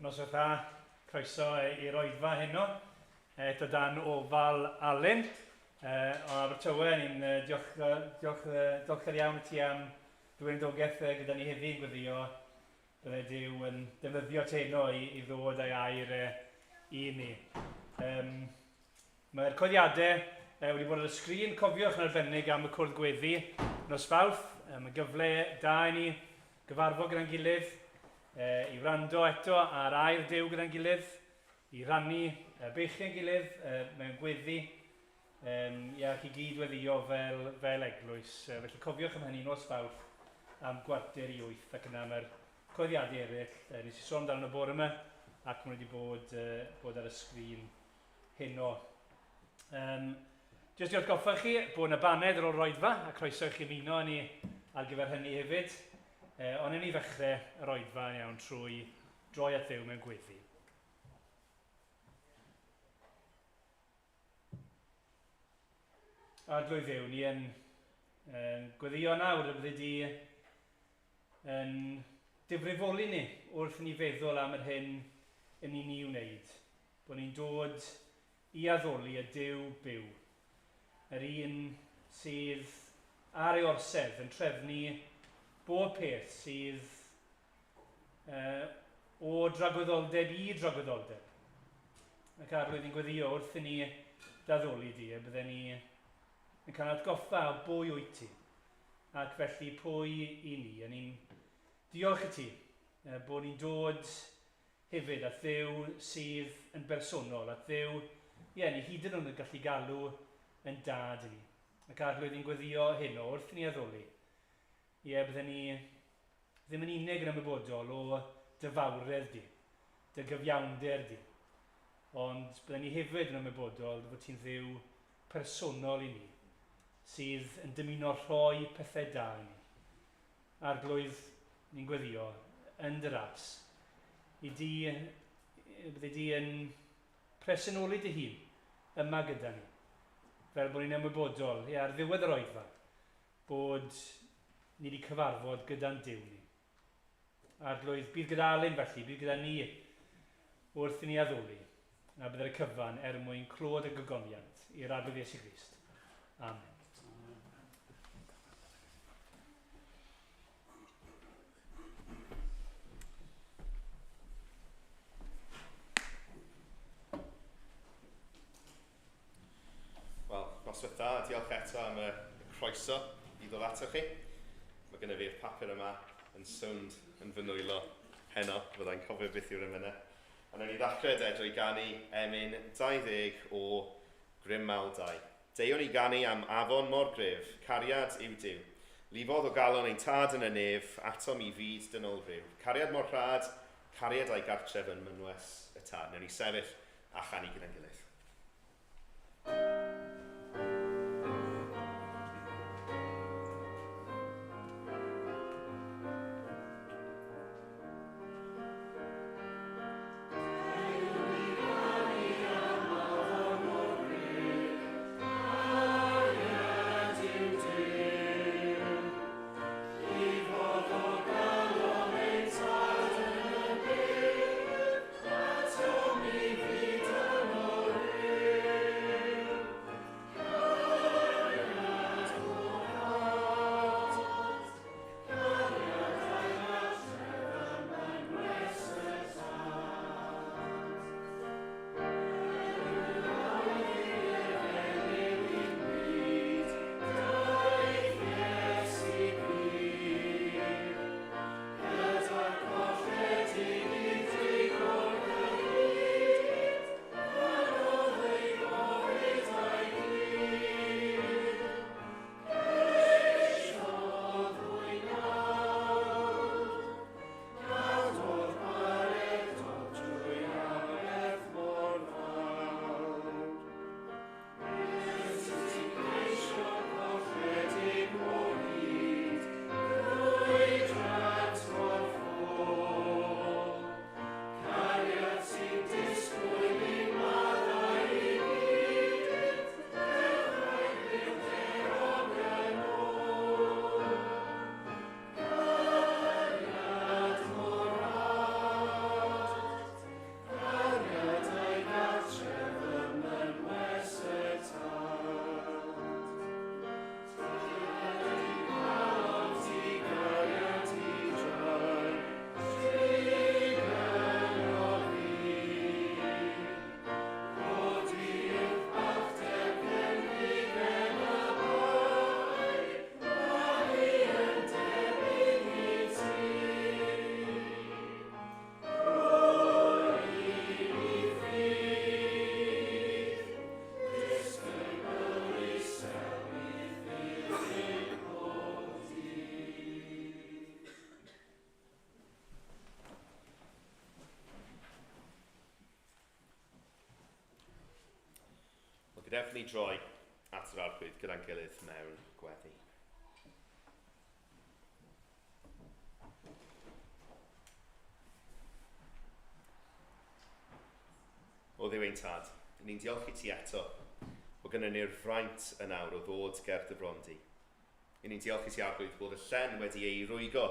Nos oedd croeso i'r Oedfa heno, eto dan ofal Alun. O Abertawe, ni'n diolchgar iawn ti am dwynedogaeth gyda ni heddi yn gweddio. Bydde Dyw yn defnyddio te heno i ddod â'i air i ni. Mae'r coeddiadau wedi bod ar y sgrin. Cofiwch yn arbennig am y cwrdd gweddi nos Fawrth. Mae gyfle da i ni gyfarfod gyda'n gilydd, i wrando eto ar air Dyw gyda'n gilydd, i rannu beichiau'n gilydd mewn gweddi, ac i gyd weddio fel eglwys. Felly cofiwch am hynny nos Fawrth am 7:45 ac yna mae'r coeddiadau eraill. Nes i sôn amdano y bore yma ac mae wedi bod ar y sgrin heno. Jyst i atgoffa chi bod yna baned ar ôl Oedfa a croeso i chi ymuno ni ar gyfer hynny hefyd. Ond yn ei ddechrau yr Oedfa yn iawn trwy droi at Dduw mewn gweddi. A drwy Dduw, ni yn gweddio nawr y bydde di yn difrifoli ni wrth ni feddwl am yr hyn yn ni wneud. Bod ni'n dod i addoli y Duw byw. Yr un sydd ar ei orsedd yn trefnu bob peth sydd o dragwyddoldeb i dragwyddoldeb. Ac arwydd ni'n gweddio wrth i ni daddoli di, bydden ni yn cael atgoffa o bwy wyt ti. Ac felly pwy i ni. A ni'n diolch i ti bod ni'n dod hefyd at Dduw sydd yn bersonol. At Dduw, ni hyd yn oed yn gallu galw yn dad i ni. Ac arwydd ni'n gweddio heno wrth i ni addoli. Bydden ni ddim yn unig yn ymwybodol o dy fawredd di, dy gyfiawnder di. Ond bydden ni hefyd yn ymwybodol fod ti'n Dduw personol i ni, sydd yn dymuno rhoi pethau da i ni. Arglwydd ni'n gweddio yn dy ras. Bydde di yn presynoli dy hun yma gyda ni. Fel bod ni'n ymwybodol ar ddiwedd yr Oedfa bod ni wedi cyfarfod gyda'n Duw ni. Arglwydd, bydd gyda Alun felly, bydd gyda ni wrth i ni addoli. A byddai'r cyfan mwyn clod y gogoniant i'r arglwydd Iesu Grist. Amen. Wel, noswaith da, diolch eto am y croeso i ddod ato chi. Mae gennym fi'r papur yma yn sownd yn fy nwylo heno, fyddai'n cofio beth yw'r emynau. A wnawn ni ddechrau drwy ganu emyn 20 o Grym Mawl 2. Deion ni ganu am afon mor gref, cariad yw Duw. Lifodd o galon ein tad yn y nef, atom i fyd dynol rhyw. Cariad mor rhad, cariad a'i gartref yn mynwes y tad. Wnawn ni sefyll a chanu gyda'n gilydd. Gadewch ni droi at yr arglwydd gyda'n gilydd mewn gweddi. O Dduw ein Tad, ni'n diolch i ti eto bod gynnon ni'r fraint yn awr o ddod ger dy brondi. Ni'n diolch i ti arglwydd bod y llen wedi ei rwygo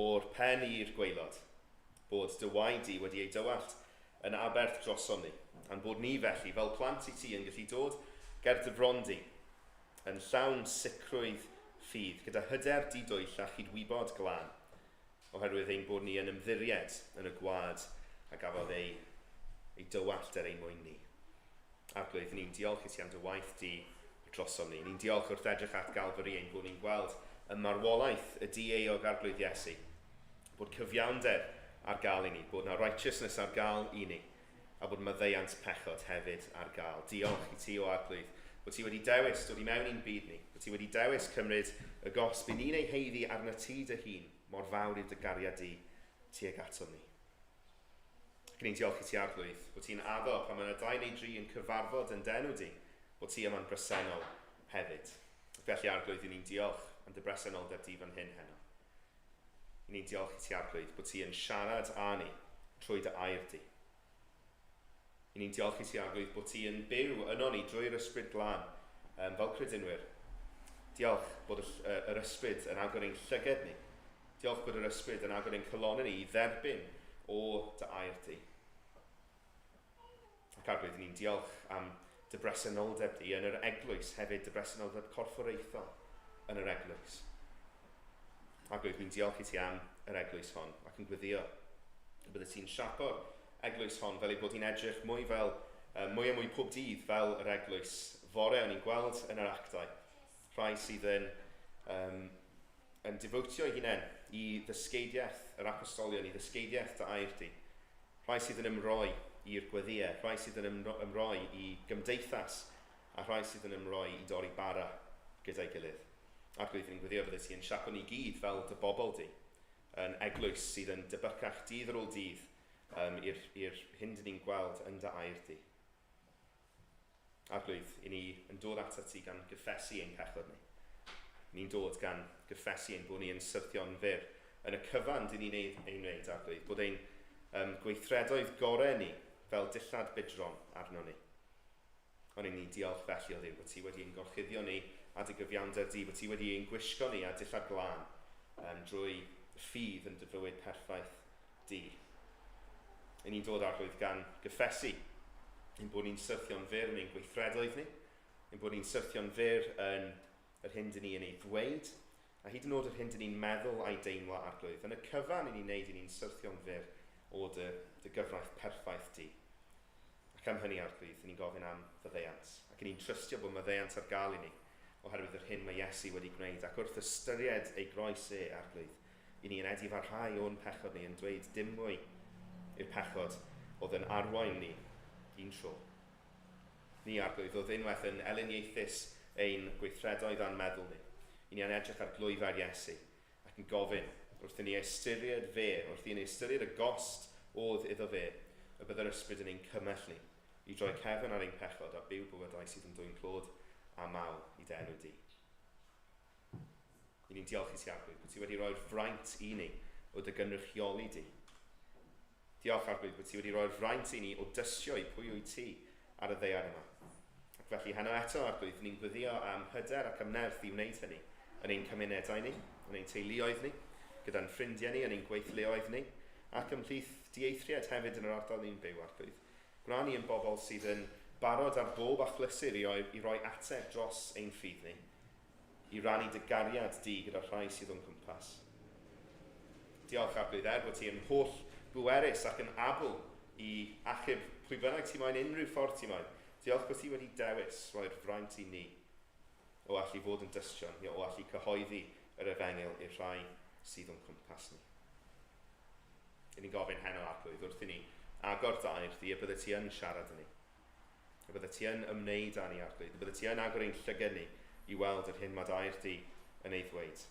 o'r pen i'r gwaelod, bod dy waed i wedi ei dywallt yn aberth drosom ni, a'n bod ni felly fel plant i ti yn gallu dod ger dy brondi yn llawn sicrwydd ffydd gyda hyder didwyll a chydwybod glân, oherwydd ein bod ni yn ymddiried yn y gwad a gafodd ei dywallt ein mwyn ni. Arglwydd, ni'n diolch i ti am dy waith di drosom ni. Ni'n diolch wrth edrych at Galfari ein bod ni'n gweld y marwolaeth y di-eog arglwydd Iesu, bod cyfiawnder ar gael i ni, bod na righteousness ar gael i ni, a bod maddeuant pechod hefyd ar gael. Diolch i ti o arglwydd, bod ti wedi dewis dod i mewn i'n byd ni, bod ti wedi dewis cymryd y gosb i ni'n ei heiddi arna ti dy hun, mor fawr i'r dy gariad di tuag ato ni. Ac ni'n diolch i ti arglwydd, bod ti'n addo pan mae'n y 2 neu 3 yn cyfarfod yn denw di, bod ti yma'n bresennol hefyd. Felly arglwydd, ni'n diolch am dy bresenoldeb di fan hyn heno. Ni'n diolch i ti arglwydd bod ti yn siarad â ni trwy dy air di. Ni'n diolch i ti arglwydd bod ti yn byw yno ni drwy'r ysbryd glân fel credinwyr. Diolch bod yr ysbryd yn agor ein llyged ni. Diolch bod yr ysbryd yn agor ein colonnau ni i dderbyn o dy air di. Ac arglwydd, ni'n diolch am dy bresenoldeb di yn yr eglwys, hefyd dy bresenoldeb corfforaethol yn yr eglwys. Arglwydd, ni'n diolch i ti am yr eglwys hon, ac yn gweddio y bydde ti'n siapo'r eglwys hon fel ei bod hi'n edrych mwy fel, mwy a mwy pob dydd fel yr eglwys fore o'n i'n gweld yn yr actau. Rhai sydd yn difwtio ei hunain i ddysgeidiaeth yr apostolion, i ddysgeidiaeth dy air di. Rhai sydd yn ymroi i'r gweddiau, rhai sydd yn ymroi i gymdeithas, a rhai sydd yn ymroi i dorri bara gyda'i gilydd. Arglwydd, ni'n gweddio bydde ti'n siapo ni gyd fel dy bobl di, yn eglwys sydd yn debycach dydd ar ôl dydd i'r hyn dyn ni'n gweld yn dy air di. Arglwydd, i ni yn dod ato ti gan gyffesu ein pechod ni. Ni'n dod gan gyffesu ein bod ni yn syrthio'n fyr yn y cyfan dyn ni'n ei wneud, arglwydd, bod ein gweithredoedd gorau ni fel dillad bydron arno ni. Ond ni'n diolch felly o Dduw bod ti wedi ein gorchuddio ni a dy gyfiawnder di, bod ti wedi ein gwisgo ni a dillad glân drwy ffydd yn dy fywyd perffaith di. Ni'n dod arglwydd gan gyffesu ein bod ni'n syrthio'n fyr yn ein gweithredoedd ni, ein bod ni'n syrthio'n fyr yn yr hyn dyn ni yn ei ddweud, a hyd yn oed yr hyn dyn ni'n meddwl a'i deimlo arglwydd. Yn y cyfan i ni'n neud i ni'n syrthio'n fyr o dy gyfraith perffaith di. Ac am hynny arglwydd, ni'n gofyn am faddeuant, ac ni'n trystio bod maddeuant ar gael i ni, oherwydd yr hyn mae Iesu wedi gwneud, ac wrth ystyried ei groes arglwydd, i ni yn edifarhau o'n pechod ni, yn dweud dim mwy i'r pechod oedd yn arwain ni un tro. Ni arglwydd oedd unwaith yn eliniaethus ein gweithredoedd a'n meddwl ni. I ni yn edrych ar glwyfau'r Iesu ac yn gofyn wrth i ni ystyried fe, wrth i ni ystyried y gost oedd iddo fe, y byddai'r ysbryd yn ein cymell ni i droi cefn ar ein pechod a byw bywydau sydd yn dwy'n clod a mawl i denw di. I ni'n diolch i ti arglwydd bod ti wedi rhoi'r fraint i ni o dy gynrychioli di. Diolch arglwydd bod ti wedi rhoi'r fraint i ni o dysio i pwy wyt ti ar y ddeiar yma. Ac felly heno eto arglwydd, ni'n gweddio am hyder ac am nerth i wneud hynny yn ein cymunedau ni, yn ein teuluoedd ni, gyda'n ffrindiau ni, yn ein gweithleoedd ni, ac ymhlith dieithriad hefyd yn yr ardal ni'n byw arglwydd. Gwna ni yn bobl sydd yn barod ar bob achlysur i roi ateb dros ein ffydd ni, i rannu dy gariad di gyda rhai sydd o'n cwmpas. Diolch arglwydd bod ti yn holl bwerus ac yn abl i achub pwy bynnag ti moyn, unrhyw ffordd ti moyn. Diolch bod ti wedi dewis roi'r fraint i ni o allu fod yn dystion, o allu cyhoeddi yr efengil i'r rhai sydd o'n cwmpas ni. I ni gofyn heno arglwydd wrth i ni agor dair di a bydde ti yn siarad â ni. A bydde ti yn ymwneud â ni arglwydd. A bydde ti yn agor ein llygad ni i weld yr hyn mae dair di yn ei ddweud.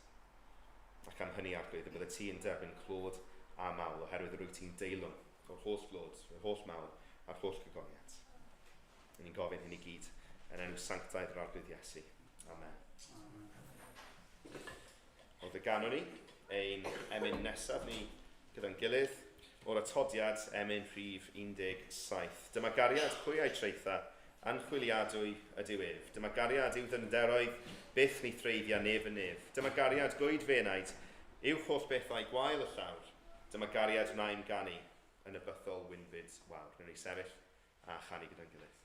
Ac am hynny arglwydd, a bydde ti yn derbyn clod a mawl oherwydd y rwyt ti'n deilwng o'r holl glod, yr holl mawl a'r holl gygoniad. A ni'n gofyn hyn i gyd yn enw sanctaidd yr arglwydd Iesu. Amen. Oedd y ganon ni ein emyn nesaf ni gyda'n gilydd o'r atodiad emyn rhif 17. Dyma gariad pwy a'i treitha, anchwiliadwy ydyw ef. Dyma gariad i'w ddyfnderoedd, byth ni threiddia nef yn nef. Dyma gariad gwyd fenaid, i'w holl bethau gwael y llawr. Dyma gariad wna'n ganu yn y bythol wynfyd wawr. Nw'n ni sefyll a chanu gyda'n gilydd.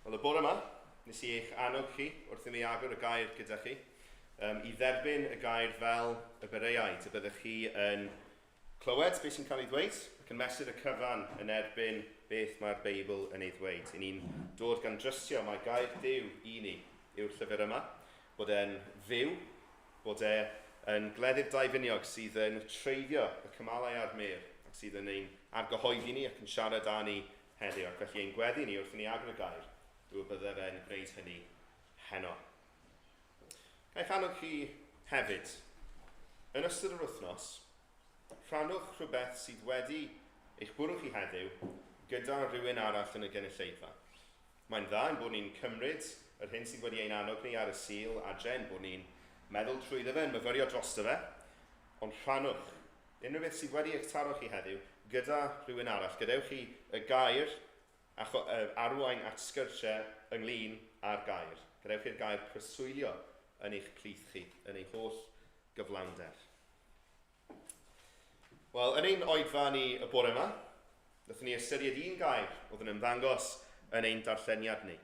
Wel, y bore yma, nes i eich annog chi wrth i mi agor y gair gyda chi i dderbyn y gair fel y bereiaid, y byddwch chi yn clywed beth sy'n cael ei ddweud ac yn mesur y cyfan yn erbyn beth mae'r Beibl yn ei ddweud. I ni'n dod gan drystio mae gair Duw i ni yw'r llyfr yma, bod e'n fyw, bod e'n gleddyf daifiniog sydd yn treiddio y cymalau a'r mer ac sydd yn ein argyhoeddi ni ac yn siarad â ni heddiw, ac felly ein gweddi ni wrth i ni agor y gair. Dwi'n byddai fe'n gwneud hynny heno. Gaeth annog chi hefyd, yn ystod yr wythnos, rhannwch rhywbeth sydd wedi eich bwrw chi heddiw gyda rhywun arall yn y gynulleidfa. Mae'n dda yn bod ni'n cymryd yr hyn sydd wedi ein annog ni ar y sil adre, bod ni'n meddwl trwyddo fe, yn myfyrio drosto fe, ond rhannwch unrhyw beth sydd wedi eich taro chi heddiw gyda rhywun arall. Gadewch chi y gair arwain at sgyrsiau ynglyn â'r gair. Gadewch chi'r gair preswylio yn eich plith chi, yn eich holl gyflawnder. Wel, yn ein oedfa ni y bore yma, wnaethon ni ystyried un gair oedd yn ymddangos yn ein darlleniad ni.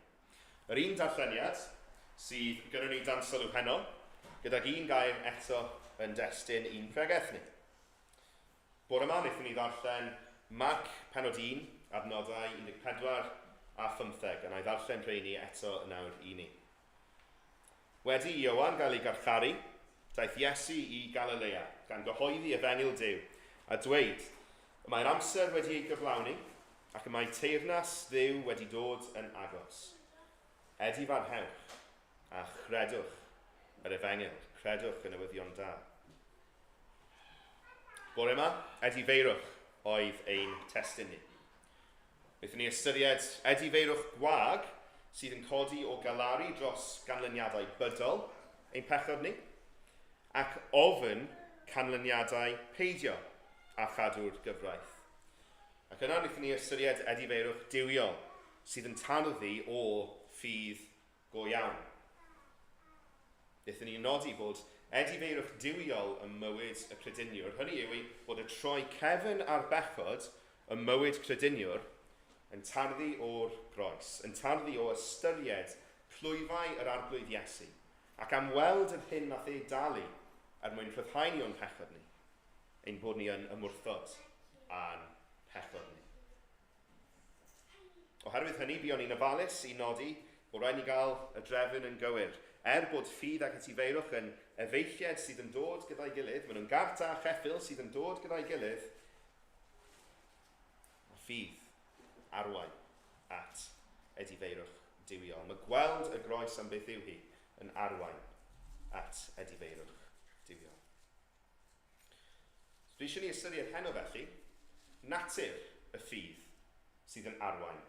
Yr un darlleniad sydd gyda ni dan sylw heno, gyda'r un gair eto yn destun un pregeth ni. Bore yma, wnaethon ni ddarllen Marc penod 1, adnodau 14 a 15, a na i ddarllen rheini eto yn awr i ni. Wedi Ioan gael ei garcharu, daeth Iesu i Galilea, gan gyhoeddi efengyl Duw, a dweud, y mae'r amser wedi ei gyflawni, ac y mae teyrnas Dduw wedi dod yn agos. Edifarhewch, a chredwch yr efengyl, credwch y newyddion da. Bore yma, edifeirwch, oedd ein testyn ni. Byddwn ni ystyried edifeirwch gwag sydd yn codi o galaru dros ganlyniadau bydol ein pechod ni, ac ofyn canlyniadau peidio a chadw'r gyfraith. Ac yna wnaethon ni ystyried edifeirwch diwiol sydd yn tarddu o ffydd go iawn. Wnaethon ni nodi bod edifeirwch diwiol ym mywyd y crediniwr, hynny yw bod y troi cefn ar bechod ym mywyd crediniwr yn tarddu o'r groes, yn tarddu o ystyried plwyfau yr arglwydd Iesu, ac am weld yr hyn nath ei dalu mwyn rhyddhau ni o'n pechod ni, ein bod ni yn ymwrthod a'n pechod ni. Oherwydd hynny, buon ni'n ofalus i nodi bod rhaid ni gael y drefn yn gywir. Bod ffydd ac etifeirwch yn efeilliad sydd yn dod gyda'i gilydd, maen nhw'n gart a cheffil sydd yn dod gyda'i gilydd, a ffydd arwain at edifeirwch diwiol. Mae gweld y groes am beth yw hi yn arwain at edifeirwch diwiol. Dwi eisiau ni ystyried heno felly, natur y ffydd sydd yn arwain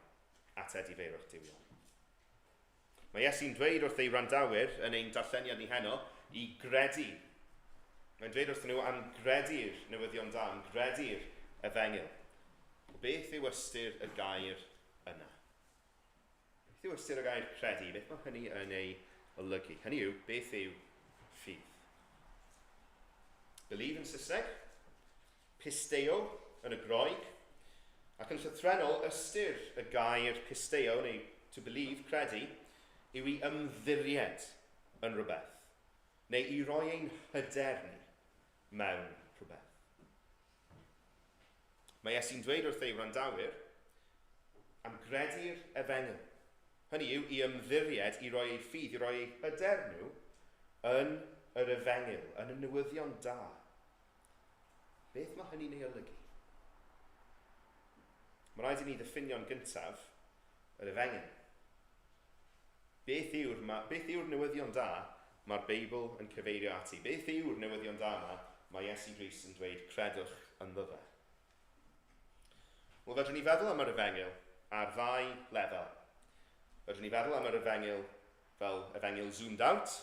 at edifeirwch diwiol. Mae Iesu'n dweud wrth ei randawyr yn ein darlleniad ni heno i gredu. Mae'n dweud wrth nhw am gredu'r newyddion da, am gredu'r efengyl. Beth yw ystyr y gair yna? Beth yw ystyr y gair credu? Beth mae hynny yn ei olygu? Hynny yw, beth yw ffydd? Believe yn Saesneg, pisteo yn y Groeg, ac yn llythrennol ystyr y gair pisteo, neu to believe, credu, yw i ymddiried yn rhywbeth, neu i roi ein hyder ni mewn rhywbeth. Mae Iesu'n dweud wrth ei randawyr am gredu'r efengyl. Hynny yw i ymddiried, i roi ei ffydd, i roi ei hyder nhw yn yr efengyl, yn y newyddion da. Beth mae hynny'n ei olygu? Mae rhaid i ni ddiffinio'n gyntaf yr efengyl. Beth yw'r newyddion da mae'r Beibl yn cyfeirio ati? Beth yw'r newyddion da yma mae Iesu Grist yn dweud credwch ynddo fe? Wel, fedrwn ni feddwl am yr efengyl ar ddau lefel. Fedrwn ni feddwl am yr efengyl fel efengyl zoomed out,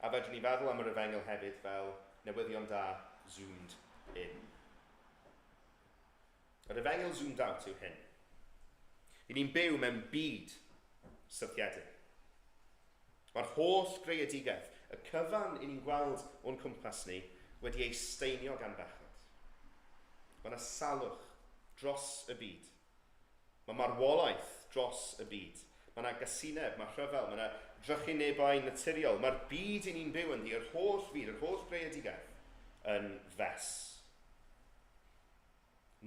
a fedrwn ni feddwl am yr efengyl hefyd fel newyddion da zoomed in. Yr efengyl zoomed out yw hyn. I ni'n byw mewn byd syrthiedig. Mae'r holl greadigaeth, y cyfan i ni'n gweld o'n cwmpas ni, wedi ei steinio gan bechod. Mae yna salwch dros y byd. Mae marwolaeth dros y byd. Mae yna gasineb, mae rhyfel, mae yna drychinebau naturiol. Mae'r byd i ni'n byw ynddi, yr holl byd, yr holl greadigaeth, yn fes.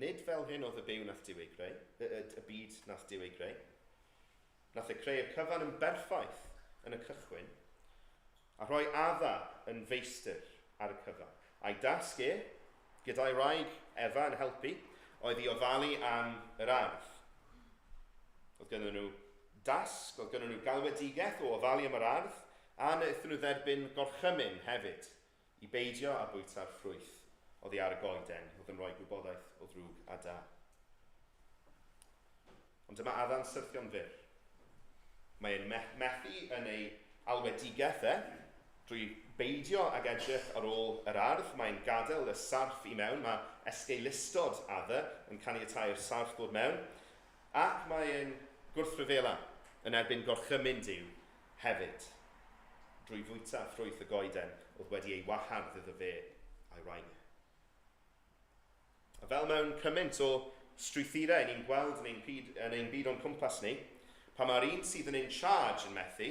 Nid fel hyn oedd y byw nath Duw ei greu, y byd nath Duw ei greu. Nath ei creu y cyfan yn berffaith yn y cychwyn, a rhoi adda yn feistr ar y cyfan. A'i dasg gyda'i wraig Efa yn helpu, oedd i ofalu am yr ardd. Oedd gynnon nhw dasg, oedd gynnon nhw galwedigaeth o ofalu am yr ardd, a wnaethon nhw dderbyn gorchymyn hefyd, i beidio a bwyta'r ffrwyth oedd i ar y goeden, oedd yn rhoi gwybodaeth o ddrwg a da. Ond dyma adda'n syrthio'n fyr. Mae'n methu yn ei alwedigaeth drwy beidio ag edrych ar ôl yr ardd. Mae'n gadael y sarf i mewn. Mae esgeilistod adda yn caniatáu'r sarf ddod mewn. Ac mae'n gwrthryfela yn erbyn gorchymyn Duw hefyd, drwy fwyta ffrwyth y goeden oedd wedi ei wahardd iddo fe a'i wraig. A fel mewn cymaint o strwythurau ni'n gweld yn ein byd o'n cwmpas ni, pan mae'r un sydd yn in charge yn methu,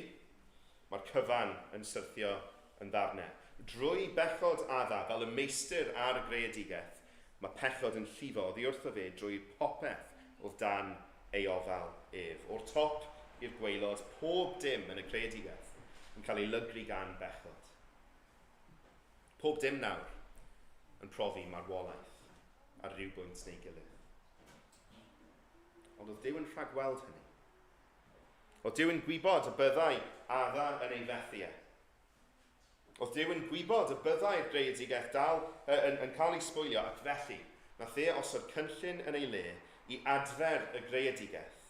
mae'r cyfan yn syrthio yn ddarnau. Drwy bechod adda, fel y meistr ar y greadigaeth, mae pechod yn llifo oddi wrtho fe drwy popeth oedd dan ei ofal ef. O'r top i'r gwaelod, pob dim yn y creadigaeth yn cael ei lygru gan bechod. Pob dim nawr yn profi marwolaeth ar rhywbwynt neu gilydd. Ond oedd Duw yn rhagweld hynny. Oedd Duw yn gwybod y byddai adda yn ei fethu. Oedd Duw yn gwybod y byddai'r greadigaeth dal yn cael ei sbwylio, ac felly nath e osod cynllun yn ei le i adfer y greadigaeth,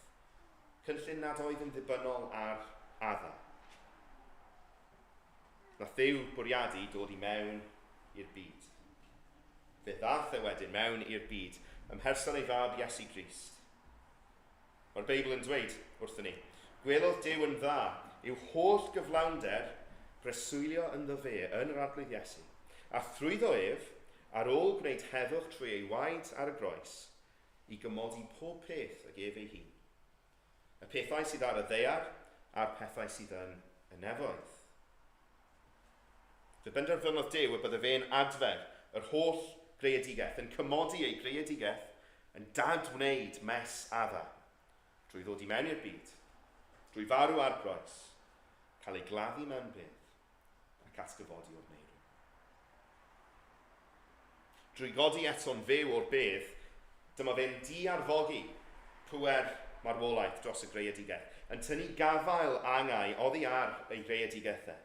cynllun nad oedd yn ddibynnol ar adda. Nath Dduw bwriadu dod i mewn i'r byd. Fe ddath e wedyn mewn i'r byd ymherson ei fab Iesu Grist. Mae'r Beibl yn dweud wrthyn ni, gwelodd Duw yn dda yw holl gyflawnder breswylio ynddo fe yn yr arglwydd Iesu, a thrwyddo ef, ar ôl gwneud heddwch trwy ei waed ar y groes, i gymodi pob peth ag ef ei hun. Y pethau sydd ar y ddaear a'r pethau sydd yn y nefoedd. Fe benderfynodd Duw y bydde fe'n adfer yr holl greadigaeth, yn cymodi ei greadigaeth, yn dadwneud mes adda, drwy ddod i mewn i'r byd, drwy farw ar groes, cael ei gladdu mewn bedd, ac atgyfodi o'r neirw. Drwy godi eto'n fyw o'r bedd, dyma fe'n di-arfogi pwer marwolaeth dros y greadigaeth, yn tynnu gafael angau oddi ar ei greadigaethau,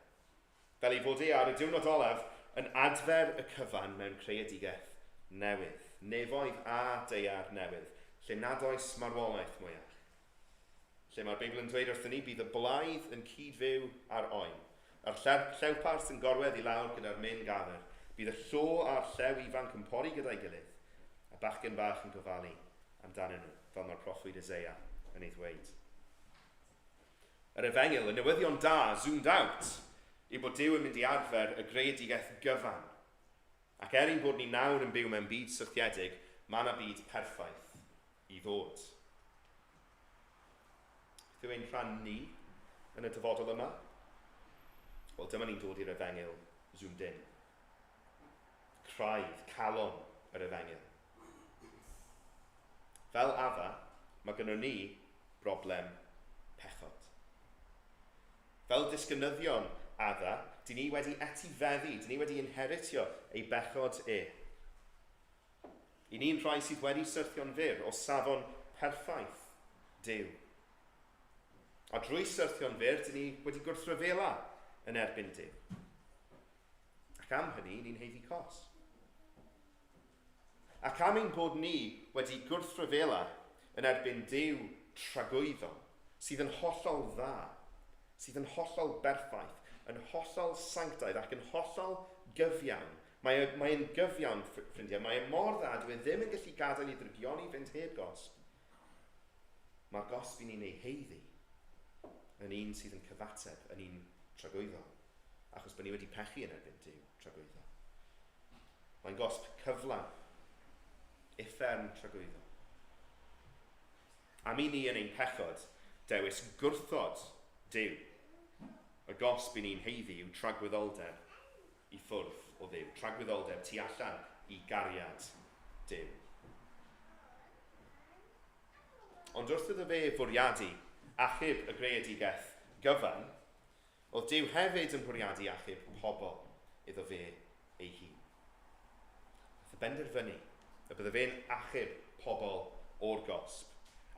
fel ei fod e ar y diwrnod olaf yn adfer y cyfan mewn creadigaeth newydd, nefoedd a deiar newydd, lle nad oes marwolaeth mwyach. Lle mae'r Beibl yn dweud wrthyn ni bydd y blaidd yn cyd-fyw ar oen, a'r llewpart yn gorwedd i lawr gyda'r myn gafr, bydd y llo a'r llew ifanc yn pori gyda'i gilydd, a bachgen bach yn gofalu amdanyn nhw, fel mae'r proffwyd Eseia yn ei ddweud. Yr Efengyl, y newyddion da, zoomed out, i bod Duw yn mynd i adfer y greadigaeth gyfan. Ac bod ni nawr yn byw mewn byd syrthiedig, mae yna byd perffaith i ddod. Beth yw ein rhan ni yn y dyfodol yma? Wel, dyma ni'n dod i'r Efengyl zoomed in. Craidd, calon yr Efengyl. Fel adda, mae gynnon ni broblem pechod. Fel disgynyddion adda, dyn ni wedi etifeddu, dyn ni wedi inheritio ei bechod e. I ni'n rhai sydd wedi syrthio'n fyr o safon perffaith Duw. A drwy syrthio'n fyr, dyn ni wedi gwrthryfela yn erbyn Duw. Ac am hynny, ni'n heiddi cos. Ac am ein bod ni wedi gwrthryfela yn erbyn Duw tragwyddol, sydd yn hollol dda, sydd yn hollol berffaith, yn hollol sanctaidd ac yn hollol gyfiawn. Mae'n gyfiawn, ffrindiau, mae'n mor dda, dwi ddim yn gallu gadael i drygioni fynd heb gosb. Mae'r gosb i ni'n ei heiddi yn un sydd yn cyfateb, yn un tragwyddol, achos bod ni wedi pechu yn erbyn Duw tragwyddol. Mae'n gosb cyflawn, uffern tragwyddol. Am i ni yn ein pechod, dewis gwrthod Duw. Y gosb i ni'n heiddi yw tragwyddoldeb i ffwrdd o Dduw, tragwyddoldeb tu allan i gariad Duw. Ond wrth iddo fe fwriadu achub y greadigaeth gyfan, oedd Duw hefyd yn bwriadu achub pobl iddo fe ei hun. Nath benderfynu y bydde fe'n achub pobl o'r gosb,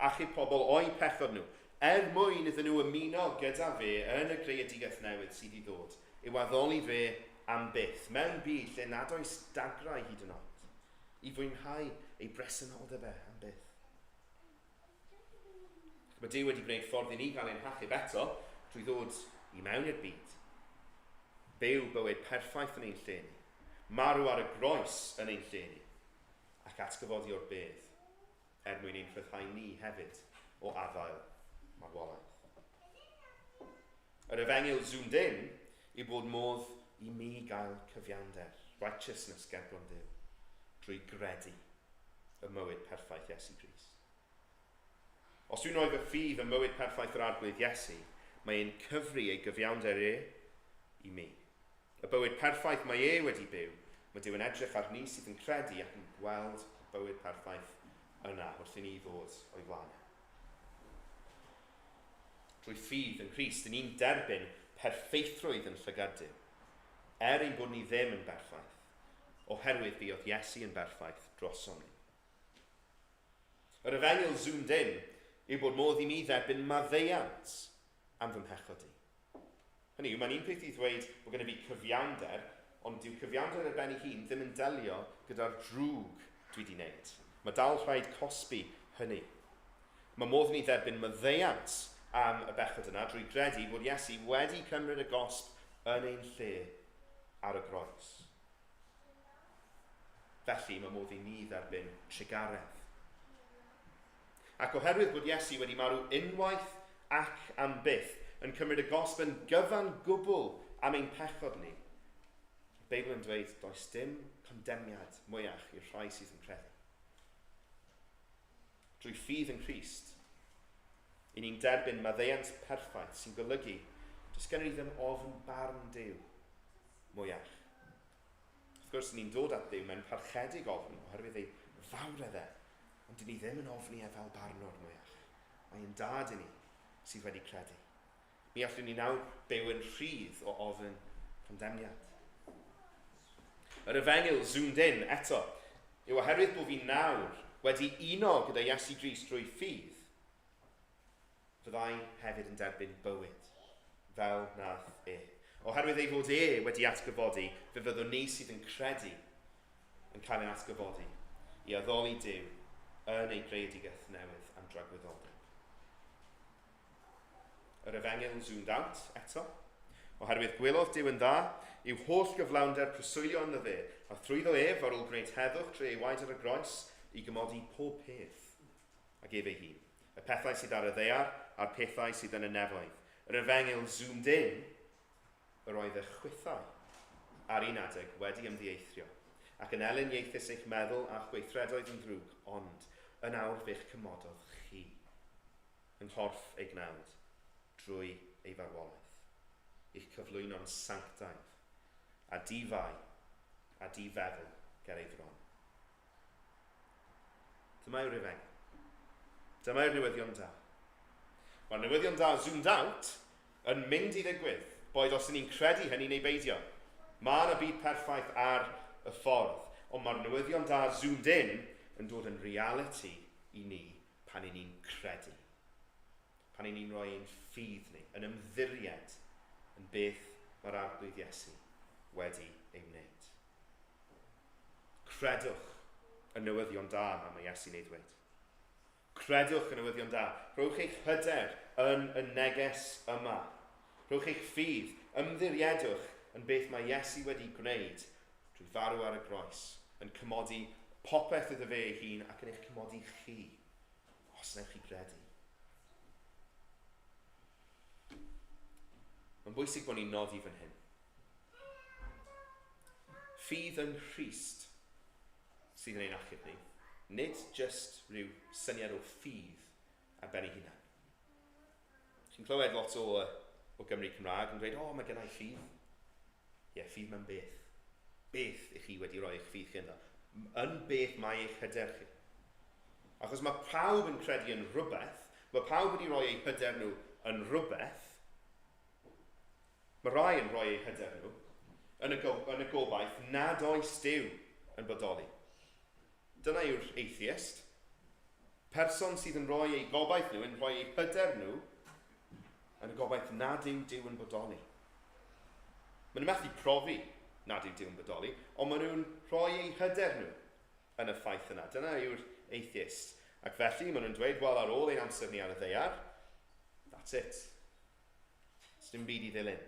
achub pobl o'i pechod nhw, mwyn iddyn nhw ymuno gyda fe yn y greadigaeth newydd sydd i ddod, yw addoli fe am byth, mewn byd lle nad oes dagrau hyd yn oed, i fwynhau ei bresenoldeb am byth. Mae Duw wedi gwneud ffordd i ni gael ein hachub eto drwy ddod i mewn i'r byd, byw bywyd perffaith yn ein lle ni, marw ar y groes yn ein lle ni, ac atgyfodi o'r bedd, mwyn ein rhyddhau ni hefyd o afael marwolaeth. Yr Efengyl zoomed in i bod modd i mi gael cyfiawnder, righteousness gerbron Duw, drwy gredu y mywyd perffaith Iesu Grist. Os yw'n rhoi fy ffydd y mywyd perffaith yr arglwydd Iesu, mae e'n cyfri ei gyfiawnder i mi. Y bywyd perffaith mae wedi byw, mae Duw yn edrych ar ni sydd yn credu ac yn gweld y bywyd perffaith yna wrth i ni ddod o'i flaen. Drwy ffydd yn Crist, ni'n derbyn perffeithrwydd yn llygad Duw, ein bod ni ddim yn berffaith, oherwydd buodd Iesu yn berffaith droson ni. Yr Efengyl zoomed in yw bod modd i mi dderbyn maddeuant am fy mhechod i. Hynny yw, mae'n un peth i ddweud bod gennym fi cyfiawnder, ond dyw cyfiawnder ar ben ei hun ddim yn delio gyda'r drwg dwi wedi wneud. Mae dal rhaid cosbi hynny. Mae modd ni dderbyn maddeuant am y bechod yna drwy gredu bod Iesu wedi cymryd y gosb yn ein lle ar y groes. Felly mae modd i ni dderbyn trigaredd. Ac oherwydd bod Iesu wedi marw unwaith ac am byth yn cymryd y gosb yn gyfan gwbl am ein pechod ni, y Beibl yn dweud does dim condemniad mwyach i'r rhai sydd yn credu. Drwy ffydd yn Crist, i ni'n derbyn maddeuant perffaith sy'n golygu does gen i ddim ofn barn Duw mwyach. Wrth gwrs, ni'n dod at Duw mewn parchedig ofn oherwydd ei fawreddau, ond dyn ni ddim yn ofni e fel barnwr mwyach. Mae'n dad i ni sydd wedi credu. Mi allwn ni nawr byw yn rhydd o ofn condemniad. Yr efengyl zoomed in eto yw oherwydd bod fi nawr wedi uno gyda Iesu Grist drwy ffydd, fyddai hefyd yn derbyn bywyd, fel nath e. Oherwydd ei fod e wedi atgyfodi, fe fyddwn ni sydd yn credu yn cael ein atgyfodi i addoli Duw yn ei greadigaeth newydd am dragwyddoldeb. Yr efengyl zoomed out eto, oherwydd gwelodd Duw yn dda, yw holl gyflawnder preswylio yn y fe, a thrwyddo ef ar ôl gwneud heddwch drwy ei waed ar y groes i gymodi pob peth ac ef ei hun. Y pethau sydd ar y ddaear a'r pethau sydd yn y nefoedd. Yr efengyl zoomed in, yr oedd y chwythau ar un adeg wedi ymddieithrio, ac yn eleniaethus eich meddwl a chweithredoedd yn ddrwg, ond yn awr fe'ch cymododd chi, yng nghorff ei gnawd, drwy ei farwolaeth, eich cyflwyno'n sanctaidd, a difau, a difeddwl ger ei fron. Dyma yw'r efengyl. Dyma yw'r newyddion da. Mae'r newyddion da zoomed out yn mynd i ddigwydd, boed os ni'n credu hynny neu beidio. Mae yna byd perffaith ar y ffordd, ond mae'r newyddion da zoomed in yn dod yn reality i ni pan i ni'n credu. Pan i ni'n rhoi ein ffydd ni, yn ymddiried yn beth mae'r arglwydd Iesu wedi ei wneud. Credwch y newyddion da yma mae Iesu'n ei ddweud. Credwch y newyddion da. Rhowch eich hyder yn y neges yma. Rhowch eich ffydd, ymddiriedwch yn beth mae Iesu wedi gwneud drwy farw ar y groes, yn cymodi popeth iddo fe ei hun ac yn eich cymodi chi, os wnewch chi credu. Mae'n bwysig bod ni'n nodi fan hyn. Ffydd yn Christ sydd yn ein achub ni. Nid jyst rhyw syniad o ffydd a ben ei hunan. Chi'n clywed lot o Gymru Cymraeg yn dweud, mae gennau ffydd. Ffydd mewn beth. Beth i chi wedi rhoi eich ffydd chi ynddo. Yn beth mae eich hyder chi. Achos mae pawb yn credu yn rhywbeth, mae pawb wedi rhoi eu hyder nhw yn rhywbeth, mae rai yn rhoi eu hyder nhw yn y gobaith nad oes Duw yn bodoli. Dyna yw'r atheist. Person sydd yn rhoi eu gobaith nhw, yn rhoi eu hyder nhw yn y gobaith nad yw Duw yn bodoli. Maen nhw'n methu profi nad yw Duw yn bodoli, ond maen nhw'n rhoi eu hyder nhw yn y ffaith yna. Dyna yw'r atheist. Ac felly maen nhw'n dweud, wel, ar ôl ein amser ni ar y ddaear, that's it. Dim byd i ddilyn.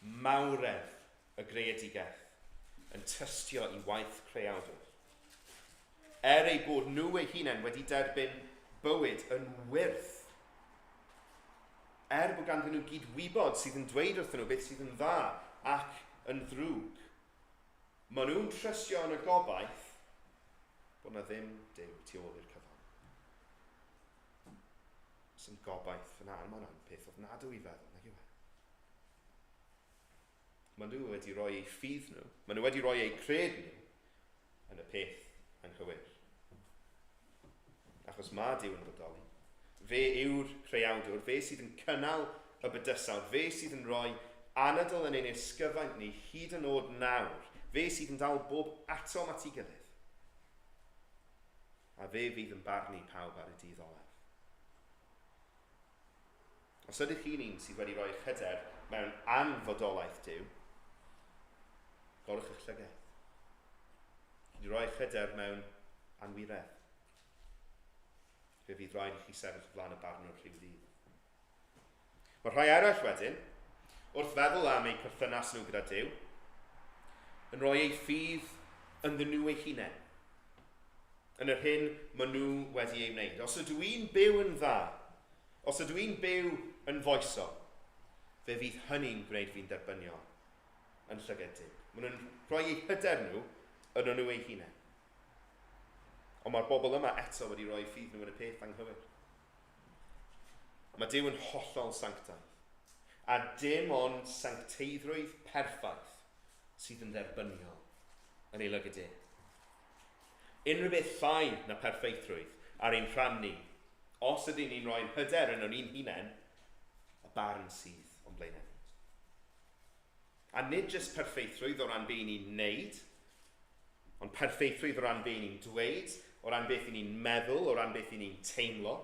Mawredd y greadigaeth yn tystio i waith creawdwr. Ei bod nhw eu hunain wedi derbyn bywyd yn wyrth. Bod ganddyn nhw gydwybod sydd yn dweud wrthyn nhw beth sydd yn dda ac yn ddrwg. Maen nhw'n trystio yn y gobaith bod na ddim Duw tu ôl i'r cyfan. Sy'n gobaith yna, mae hwnna'n peth ofnadw i feddwl, nag yw e? Maen nhw wedi rhoi eu ffydd nhw, maen nhw wedi rhoi eu cred nhw yn y peth anghywir. Achos mae Duw yn bodoli. Fe yw'r creawdwr, fe sydd yn cynnal y bydysawd, fe sydd yn rhoi anadl yn ein ysgyfaint ni hyd yn oed nawr, fe sydd yn dal bob atom at ei gilydd. A fe fydd yn barnu pawb ar y dydd olaf. Os ydych chi'n un sydd wedi rhoi hyder mewn anfodolaeth Duw, gorwch eich llygaid. wedi rhoi hyder mewn anwiredd. Fe fydd rhaid i chi sefyll flaen y barnwr rhyw ddydd. Mae rhai eraill wedyn, wrth feddwl am eu perthynas nhw gyda Duw, yn rhoi ei ffydd ynddyn nhw eu hunain, yn yr hyn maen nhw wedi ei wneud. Os ydw i'n byw yn dda, os ydw i'n byw yn foesol, fe fydd hynny'n gwneud fi'n derbyniol yn llygad Duw. Maen nhw'n rhoi eu hyder nhw yn nhw eu hunain. Ond mae'r bobl yma eto wedi rhoi ffydd nhw yn y peth anghywir. Mae Duw yn hollol sanctaidd, a dim ond sancteiddrwydd perffaith sydd yn dderbyniol yn ei lygad e. Unrhyw beth llai na perffaithrwydd ar ein rhan ni, os ydyn ni'n rhoi'n hyder yn ni'n hunain, y barn sydd o'n blaen ni. A nid jyst perffaithrwydd o ran be ni'n neud, ond perffaithrwydd o ran be ni'n dweud, o ran beth ni'n meddwl, o ran beth ni'n teimlo.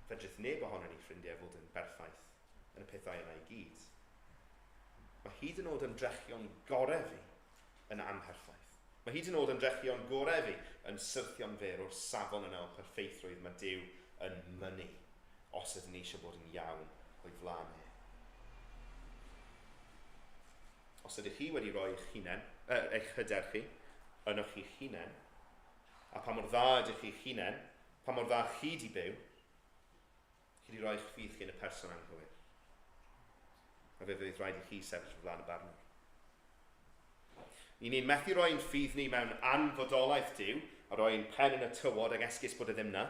Fedrith neb ohono ni, ffrindiau, fod yn berffaith yn y pethau yna i gyd. Mae hyd yn oed ymdrechion gorau fi yn amherffaith. Mae hyd yn oed ymdrechion gorau fi yn syrthio'n fer o'r safon yna o perffaithrwydd mae Duw yn mynnu os ydyn ni eisiau bod yn iawn o'i flaen e. Os ydych chi wedi rhoi eich hyder chi yn eich hunain, a pa mor dda ydych chi'ch hunain, pa mor dda chi di byw, chi wedi rhoi eich ffydd chi yn y person anghywir. A fe fydd rhaid i chi sefyll o flaen y barnwr. Ni'n methu roi'n ffydd ni mewn anfodolaeth Duw, a roi'n pen yn y tywod ag esgus bod y ddim na.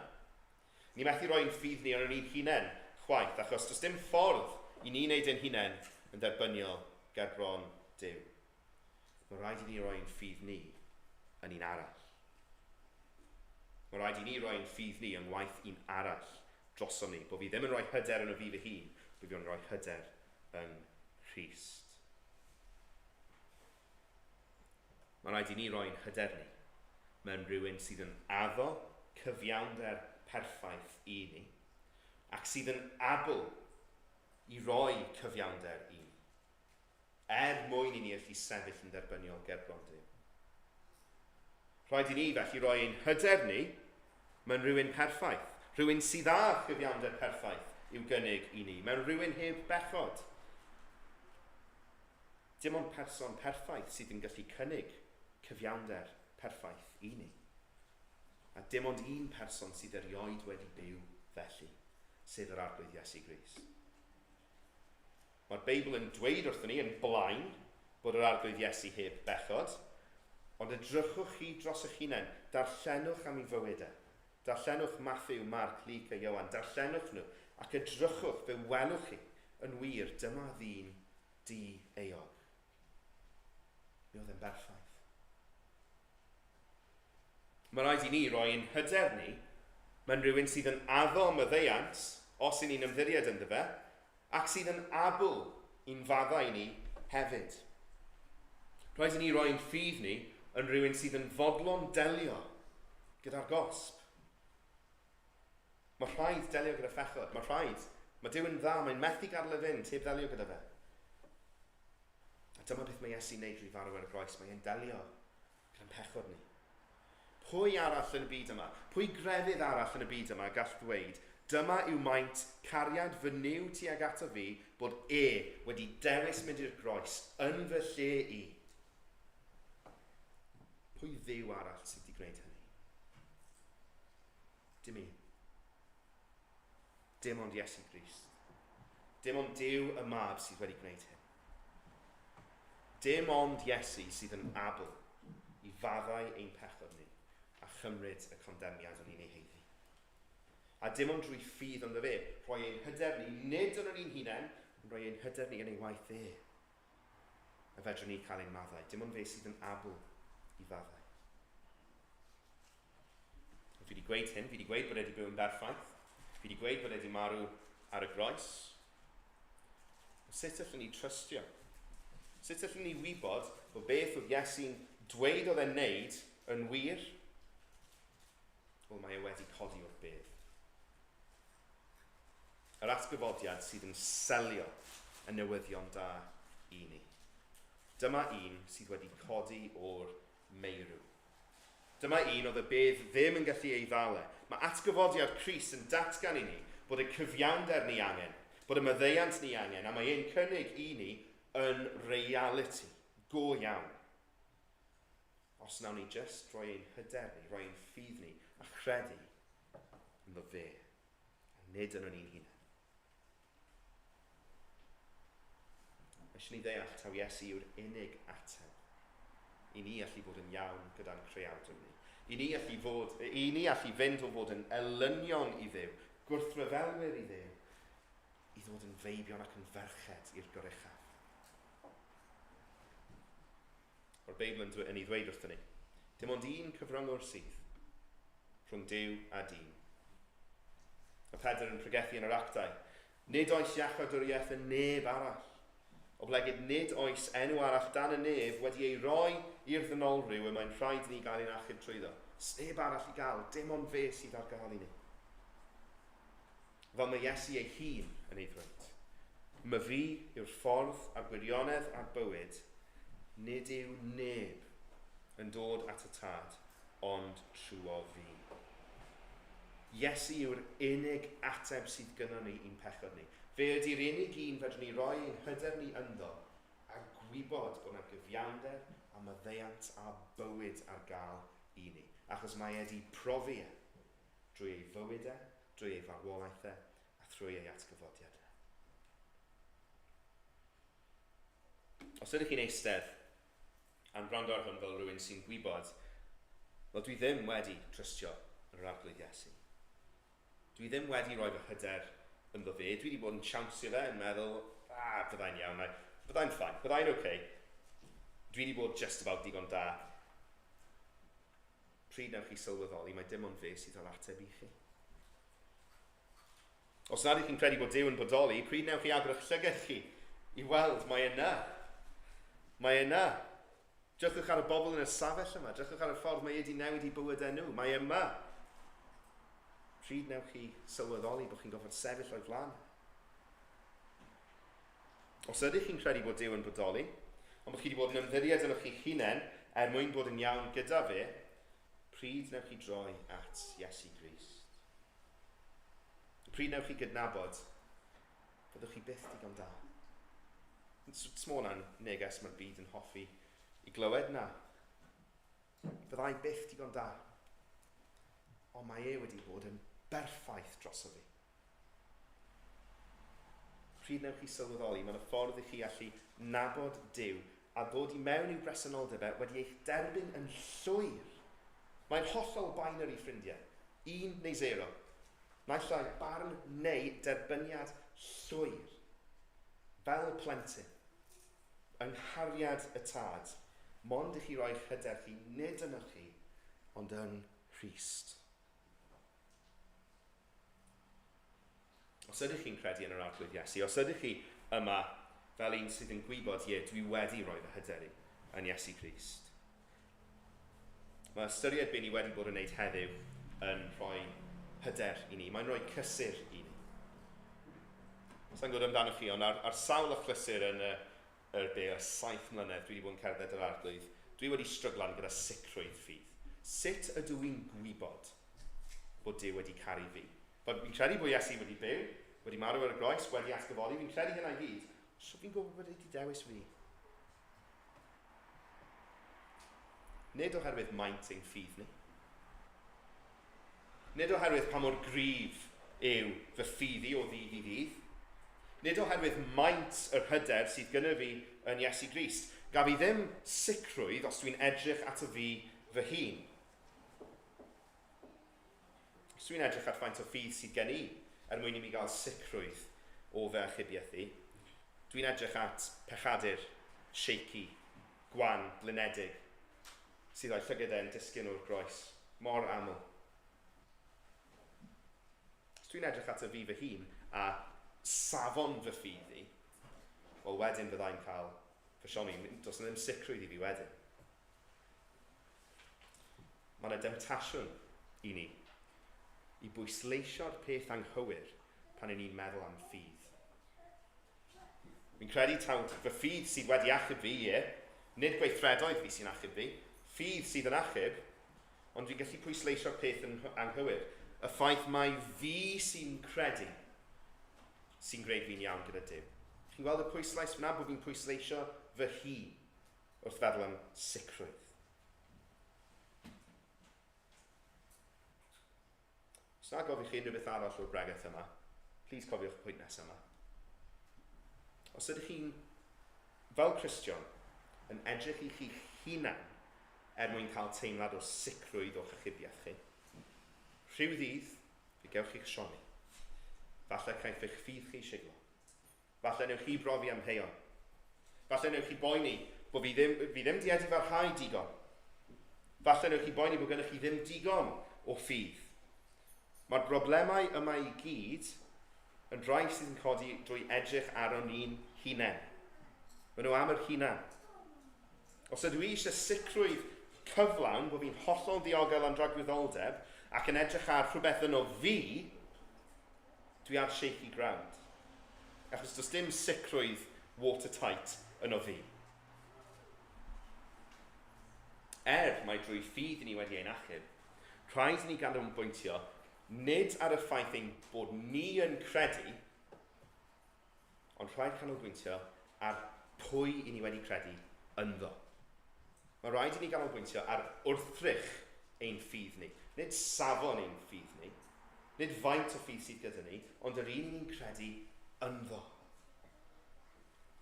Ni'n methu roi'n ffydd ni yn ni'n hunain, chwaith, achos does dim ffordd i ni wneud ein hunain yn derbyniol ger bron Duw. Mae rhaid i ni roi'n ffydd ni yn un arall. Mae rhaid i ni roi'n ffydd ni yn waith un arall droson ni, bod fi ddim yn rhoi hyder yn y fi fy hun, bod fi'n rhoi hyder yn Christ. Mae rhaid i ni roi'n hyder ni mewn rhywun sydd yn addo cyfiawnder perffaith i ni, ac sydd yn abl i roi cyfiawnder i ni, mwyn i ni allu sefyll yn derbyniol ger bron Duw. Rhaid i ni felly roi'n hyder ni mewn rhywun perffaith, rhywun sydd â chyfiawnder perffaith i'w gynnig i ni, mewn rhywun heb bechod. Dim ond person perffaith sydd yn gallu cynnig cyfiawnder perffaith i ni. A dim ond un person sydd erioed wedi byw felly, sef yr arglwydd Iesu Grist. Mae'r Beibl yn dweud wrthyn ni yn blaen bod yr arglwydd Iesu heb bechod, ond edrychwch chi dros eich hunain, darllenwch am ei fywydau. Darllenwch Matthew, Mark, Luke a Ioan, darllenwch nhw, ac edrychwch fe welwch chi yn wir, dyma ddyn di-eog. Mi oedd e'n berffaith. Mae rhaid i ni roi'n hyder ni mewn rhywun sydd yn addo myddeiant, os y'n ni'n ymddiried ynddo fe, ac sydd yn abl i'n faddau ni hefyd. Rhaid i ni roi'n ffydd ni yn rhywun sydd yn fodlon delio gyda'r gosb. Mae rhaid delio gyda phechod, mae rhaid. Mae Duw yn dda, mae'n methu gadael y fynd heb delio gyda fe. A dyma beth mae Iesu'n neud rhy farw ar y groes, mae'n delio gyda'n pechod ni. Pwy arall yn y byd yma, pwy grefydd arall yn y byd yma gall ddweud, dyma yw maint cariad fy niw tuag ato fi bod wedi dewis mynd i'r groes yn fy lle i. Pwy dduw arall sydd wedi gwneud hynny? Dim un. Dim ond Iesu Grist. Dim ond Duw y Mab sydd wedi gwneud hyn. Dim ond Iesu sydd yn abl i faddau ein pechod ni a chymryd y condemniad o'n i'n ei heiddi. A dim ond drwy ffydd ond y fe, rhoi ein hyder ni, nid o'n ni'n hunain, ond rhoi ein hyder ni yn ei waith e. A fedrwn ni cael ein maddau. Dim ond fe sydd yn abl i faddau. Fi wedi gweud hyn, fi wedi gweud bod wedi byw yn berffaith, fi wedi gweud bod wedi marw ar y groes. Sut allwn ni trystio? Sut allwn ni wybod bod beth oedd Iesu'n dweud oedd e'n neud yn wir? Wel, mae e wedi codi o'r bedd. Yr atgyfodiad sydd yn selio y newyddion da i ni. Dyma un sydd wedi codi o'r meirw. Dyma un oedd y bedd ddim yn gallu ei ddale. Mae atgyfodiad Crist yn datgan i ni bod y cyfiawnder ni angen, bod y maddeuant ni angen, a mae ein cynnig i ni yn reality, go iawn. Os nawn ni just roi ein hyder ni, roi ein ffydd ni, a chredu ynddo fe, a nid yn ni'n hunain. Eisiau ni ddeall taw Iesu yw'r unig ateb i ni allu bod yn iawn gyda'n creawdwr ni. I ni allu fynd o fod yn elynion i Dduw, gwrthryfelwyr i Dduw, i ddod yn feibion ac yn ferched i'r goruchaf. O'r Beibl yn ei ddweud wrthyn ni, dim ond un cyfryngwr sydd rhwng Duw a dyn. Mae Pedr yn pregethu yn yr actau, nid oes iachawdwriaeth yn neb arall. O blegyd nid oes enw arall dan y nef wedi ei roi i'r ddynolrhyw y mae'n rhaid i ni gael ein achub trwyddo. Sneb arall i gael, dim ond fe sydd ar gael i ni. Fel mae Iesu ei hun yn ei ddweud. Mae fi yw'r ffordd a'r gwirionedd a'r bywyd, nid yw neb yn dod at y tad, ond trwy fi. Iesu yw'r unig ateb sydd gyda ni i'n pechod ni. Fe ydy'r unig un fedrwn ni roi ein hyder ni ynddo a gwybod bod yna gyfiawnder a maddeuant a bywyd ar gael i ni. Achos mae wedi profi drwy ei fywydau, drwy ei farwolaethau a trwy ei atgyfodiadau. Os ydych chi'n eistedd a'n gwrando ar hwn fel rhywun sy'n gwybod, wel dwi ddim wedi trystio yn yr arglwydd Iesu. Dwi ddim wedi rhoi fy hyder ynddo fe. Dwi wedi bod yn siawnsio fe yn meddwl, byddai'n iawn, byddai'n ffain, byddai'n oce. Dwi wedi bod just about digon da. Pryd nawch chi sylweddoli, mae dim ond fe sydd o'r ateb i chi. Os nad ydych chi'n credu bod Duw yn bodoli, pryd nawch chi agor eich llygad chi i weld mae yna. Mae yna. Drychwch ar y bobl yn y stafell yma, drychwch ar y ffordd mae wedi newid i bywydau nhw. Mae yma. Pryd nawch chi sylweddoli bod chi'n gofod sefyll o'i flan. Os ydych chi'n credu bod Duw yn bodoli, ond bod chi wedi bod yn ymddiried yn eich hunain mwyn bod yn iawn gyda fe, pryd nawch chi droi at Iesu Grist. Pryd nawch chi gydnabod byddwch chi byth digon da. Små na'n neges mae'r byd yn hoffi i glywed na. Byddai byth digon da. Ond mae wedi bod yn berffaith droso fi. Pryd nawch chi sylweddoli, mae'n y ffordd i chi allu nabod Duw a ddod i mewn i'w bresenoldeb wedi eich derbyn yn llwyr. Mae'n hollol binary, ffrindiau. 1 neu 0. Naill ai barn neu derbyniad llwyr. Fel plentyn. Ynghariad y tad. Mond i chi roi hyder chi nid yno chi, ond yn Christ. Os ydych chi'n credu yn yr arglwydd Iesu, os ydych chi yma fel un sydd yn gwybod, dwi wedi rhoi fy hyder i yn Iesu Grist. Mae ystyried be ni wedi bod yn gwneud heddiw yn rhoi hyder i ni. Mae'n rhoi cysur i ni. Sa'n gwybod amdano chi, ond ar sawl achlysur yn y 7 mlynedd dwi wedi bod yn cerdded yr arglwydd, dwi wedi stryglan gyda sicrwydd ffydd. Sut ydw i'n gwybod bod Duw wedi caru fi? Fi'n credu bod Iesu wedi byw, wedi marw ar y groes, wedi atgyfodi, fi'n credu hynna i gyd. So fi'n gwybod bod wedi dewis fi. Nid oherwydd maint ein ffydd ni. Nid oherwydd pa mor gryf yw fy ffyddi o ddydd i ddydd. Nid oherwydd maint yr hyder sydd gyda fi yn Iesu Grist. Gaf i ddim sicrwydd os dwi'n edrych at y fi fy hun. Os dwi'n edrych at faint o ffydd sydd gen i mwyn i mi gael sicrwydd o fe achubiaeth i, dwi'n edrych at pechadur, shaky, gwan, blinedig, sydd o'i llygad e'n disgyn o'r groes, mor aml. Os dwi'n edrych at y fi fy hun a safon fy ffydd i, wel wedyn byddai'n cael ffysioni, does yna ddim sicrwydd i fi wedyn. Mae yna demtasiwn i ni i bwysleisio'r peth anghywir pan ni'n meddwl am ffydd. Fi'n credu taw fy ffydd sydd wedi achub fi, Nid gweithredoedd fi sy'n achub fi, ffydd sydd yn achub, ond dwi'n gallu pwysleisio'r peth yn anghywir. Y ffaith mai fi sy'n credu sy'n gwneud fi'n iawn gyda Duw. Chi'n gweld y pwyslais fyna bod fi'n pwysleisio fy hun wrth feddwl am sicrwydd. Os na gofyn chi unrhyw beth arall o'r bregaeth yma, plis cofiwch y pwynt nesaf yma. Os ydych chi'n, fel Cristion, yn edrych i chi hunan mwyn cael teimlad o sicrwydd o'ch achubiaeth chi, rhyw ddydd, fe gewch chi'ch sioni. Falle caiff eich ffydd chi siglo. Falle newch chi brofi am heion. Falle newch chi boeni bod fi ddim di farhau digon. Falle newch chi boeni bod gennych chi ddim digon o ffydd. Mae'r broblemau yma i gyd yn rhai sydd yn codi drwy edrych ar o'n ni'n hunain. Maen nhw am yr hunain. Os ydw i eisiau sicrwydd cyflawn bod fi'n hollol ddiogel am dragwyddoldeb ac yn edrych ar rhywbeth yno fi, dwi ar shaky ground. Achos does dim sicrwydd watertight yno fi. Mai drwy ffydd ni wedi ein achub, rhaid i ni ganolbwyntio nid ar y ffaith ein bod ni yn credu, ond rhaid canolbwyntio ar pwy i ni wedi credu ynddo. Mae rhaid i ni ganolbwyntio ar wrthrych ein ffydd ni. Nid safon ein ffydd ni, nid faint o ffydd sydd gyda ni, ond yr un ni'n credu ynddo.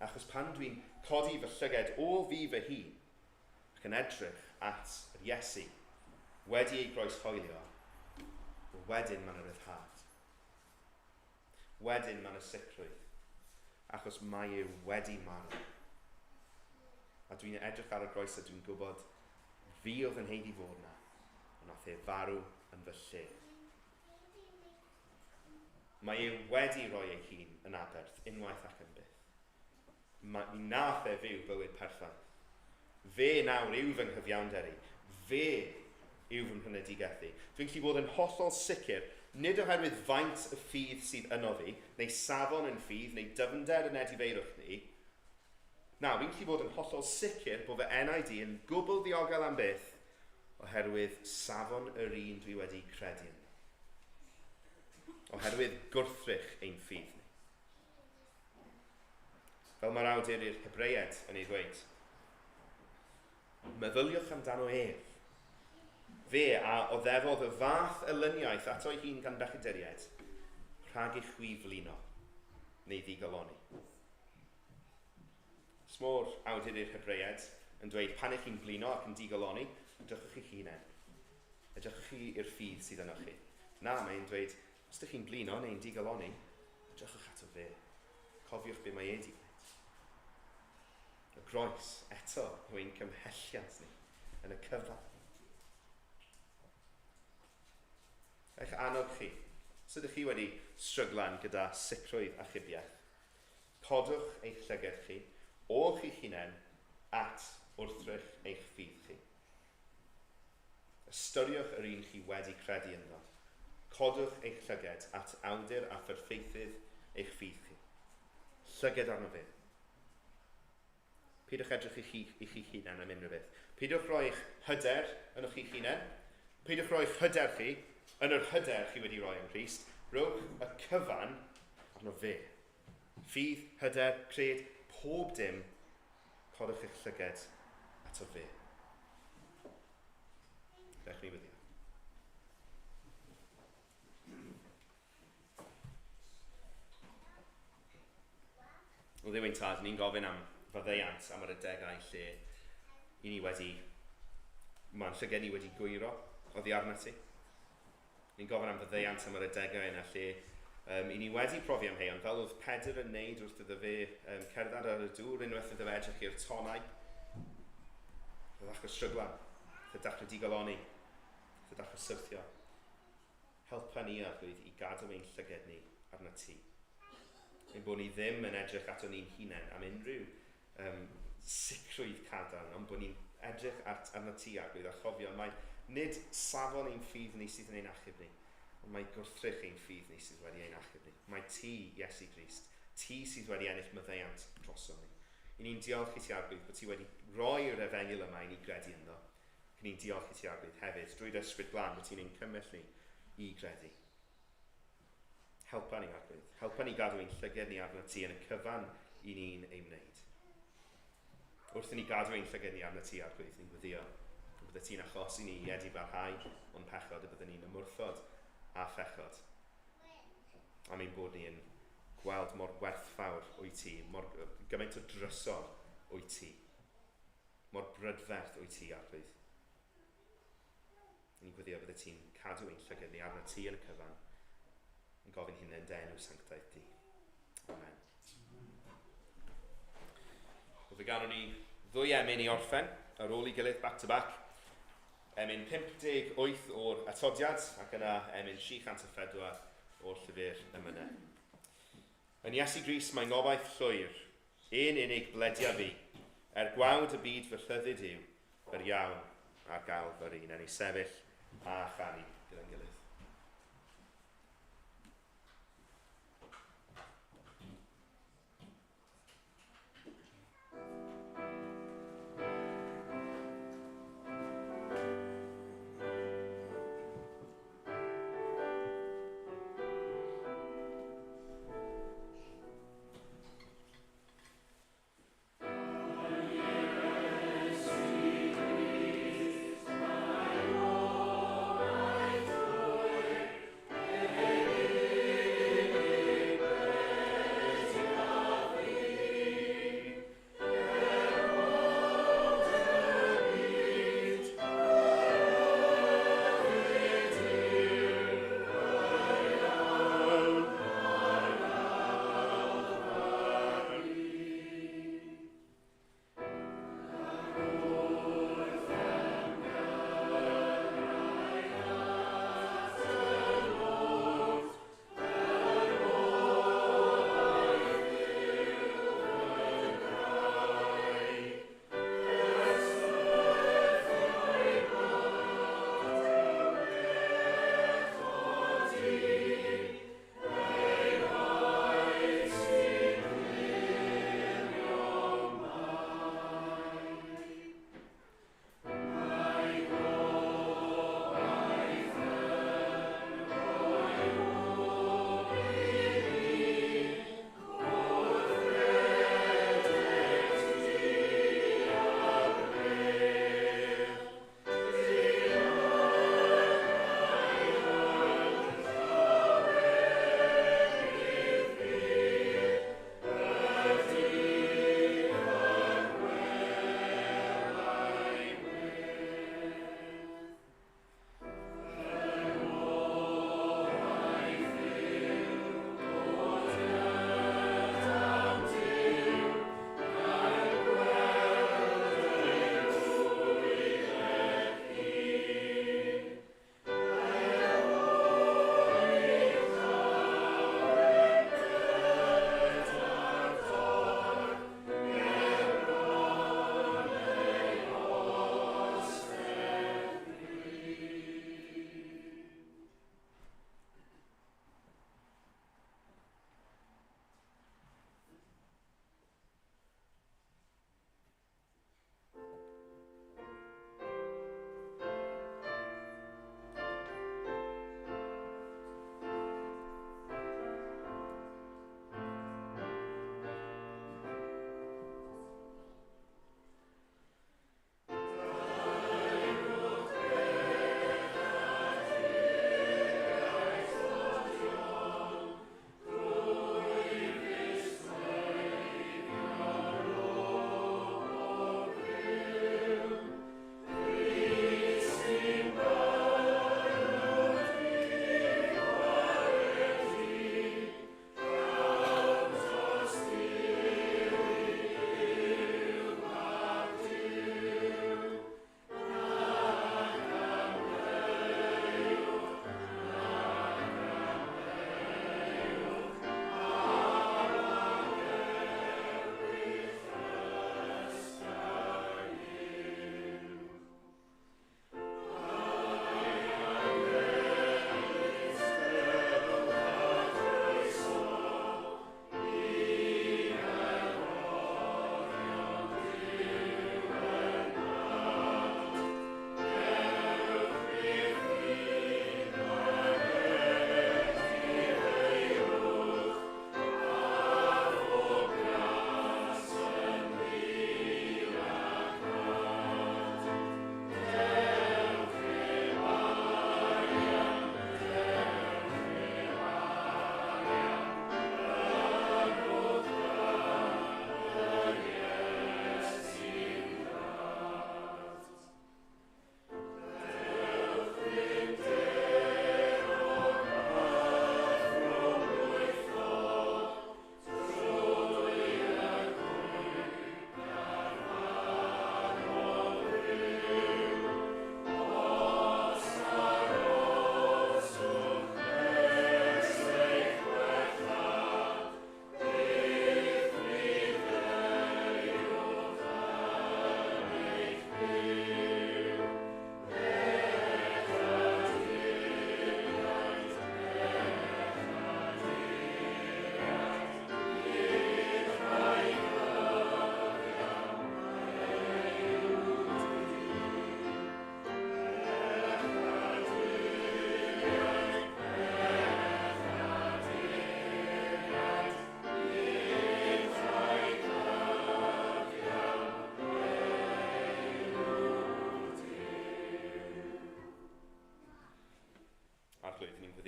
Achos pan dwi'n codi fy llyged o fi fy hun, ac yn edrych at yr Iesu wedi ei groeshoelio, wedyn mae'n y ryddhad. Wedyn mae'n y sicrwydd, achos mae e wedi marw. A dwi'n edrych ar y groes a dwi'n gwybod fi oedd yn heidi fod yna, ond nath e farw yn fy lle. Mae e wedi rhoi ei hun yn aberth, unwaith ac yn byth. Mi nath e fyw bywyd perffaith. Fe nawr yw fy nghyfiawnder i. Fe yw fy mhrynedigaethu. Dwi'n gallu bod yn hollol sicr, nid oherwydd faint y ffydd sydd yno fi, neu safon yn ffydd, neu dyfnder yn edifeirwch ni. Na, fi'n gallu bod yn hollol sicr bod fy NID yn gwbl ddiogel am byth, oherwydd safon yr un dwi wedi credu yn. Oherwydd gwrthrych ein ffydd ni. Fel mae'r awdur i'r Hebreaid yn ei ddweud, meddyliwch amdano ef. Fe a oddefodd y fath elyniaeth ato ei hun gan bechaduriaid, rhag i'ch chwi flino, neu ddigoloni. Smôr awdur i'r Hebreaid yn dweud pan ych chi'n blino ac yn digoloni, edrychwch chi hunain. Edrychwch chi i'r ffydd sydd yno chi. Na, mae'n dweud, os ydych chi'n blino neu'n digoloni, edrychwch ato fe. Cofiwch be mae wedi gwneud. Y groes eto yw ein cymhelliant ni yn y cyfan. Eich annog chi, os ydych chi wedi stryglan gyda sicrwydd a chybiaeth, codwch eich llyged chi o'ch eich hunain at wrthrych eich ffydd chi. Ystyriwch yr un chi wedi credu ynddo. Codwch eich llyged at awdur a phyrffeithydd eich ffydd chi. Llyged arno fe. Pidwch edrych i chi hunain am unrhyw beth. Pidwch roi eich hyder yn eich hunain. Pidwch roi eich hyder chi yn yr hyder chi wedi roi yn Crist. Rhowch y cyfan arno fe. Ffydd, hyder, cred, pob dim, codwch eich llyged ato fe. Dech ni wedi. O ddiwyn tad, ni'n gofyn am faddeuant am yr adegau lle i ni wedi, mae'n llyged ni wedi gwyro oddi arna ti. Ni'n gofyn am faddeuant am yr adegau yna lle i ni wedi profi am heion, fel oedd Pedr yn neud wrth iddo fe cerdded ar y dŵr, unwaith iddo fe edrych i'r tonau. Fe ddechrau stryglan, fe ddechrau digoloni, fe ddechrau syrthio. Helpa ni arglwydd i gadw ein llyged ni arna ti. Ein bod ni ddim yn edrych ato ni'n hunain am unrhyw sicrwydd cadarn, ond bod ni'n edrych arna ti arglwydd a chofio, mae nid safon ein ffydd ni sydd yn ein achub ni, ond mae gwrthrych ein ffydd ni sydd wedi ein achub ni. Mae ti, Iesu Grist, ti sydd wedi ennill maddeuant droso ni. I ni'n diolch i ti Arglwydd bod ti wedi roi'r efengil yma i ni gredu ynddo. I ni'n diolch i ti Arglwydd hefyd drwy'r ysbryd glân bod ti'n ein cymell ni i gredu. Helpa ni Arglwydd. Helpa ni gadw ein llyged ni arno ti yn y cyfan i ni'n ei wneud. Wrth i ni gadw ein llyged ni arno ti Arglwydd, ni'n gweddio. Bydde ti'n achosi ni i edi barhau o'n pechod y bydde ni'n ymwrthod a phechod. A mi'n bod ni'n gweld mor werthfawr o'i ti, mor gymaint o drysor o'i ti, mor brydferth o'i ti Arglwydd. Ni'n gweddio bydde ti'n cadw ein llyged ni arno ti yn y cyfan, yn gofyn hyn yn enw sanctaeth di. Amen. Fe ganwn ni ddwy emyn i orffen ar ôl i gilydd back to back. Emyn 58 o'r atodiad ac yna emyn 64 o'r llyfr Emynau. Yn Iesu Grist mae ngobaith llwyr, un unig bledia fi, gwawd y byd fy rhyddid yw, yr iawn ar gael fyr un, yn ei sefyll a chanu gyda'n gilydd.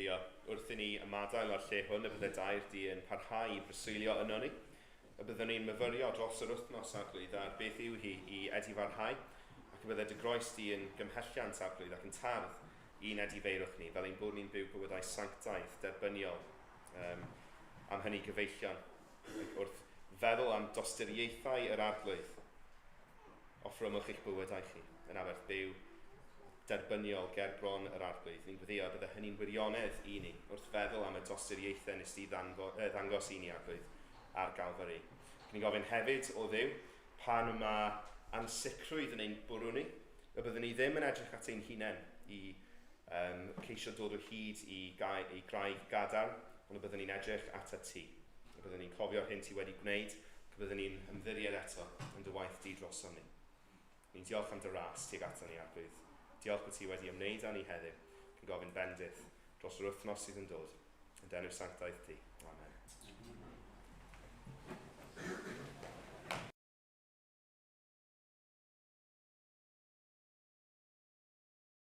gweddïo, wrth i ni ymadael ar lle hwn y bydde dair di yn parhau i bryswylio yno ni, y byddwn ni'n myfyrio dros yr wythnos arglwydd ar beth yw hi i Oedfa'r Hwyr, ac y bydde dy groes di yn gymhelliant arglwydd ac yn tardd i'n edifeirwch ni, fel ein bod ni'n byw bywydau sanctaeth derbyniol am hynny gyfeillion. Wrth feddwl am dosturiaethau yr arglwydd, offrymwch eich bywydau chi yn aberth byw derbyniol ger bron yr arglwydd. Ni'n gweddio bydde hynny'n wirionedd i ni wrth feddwl am y dosturiaethau nes di ddangos i ni arglwydd ar Galfari. Ni'n gofyn hefyd o Dduw pan mae ansicrwydd yn ein bwrw ni, y byddwn ni ddim yn edrych at ein hunain i ceisio dod o hyd i grau gadarn, ond y byddwn ni'n edrych at y ti. Y byddwn ni'n cofio'r hyn ti wedi gwneud, ac y byddwn ni'n ymddiried eto yn dy waith di droson ni. Ni'n diolch am dy ras tuag ato ni arglwydd. Diolch bod ti wedi ymwneud â ni heddiw, ac yn gofyn bendith dros yr wythnos sydd yn dod, yn enw sanctaeth ti. Amen.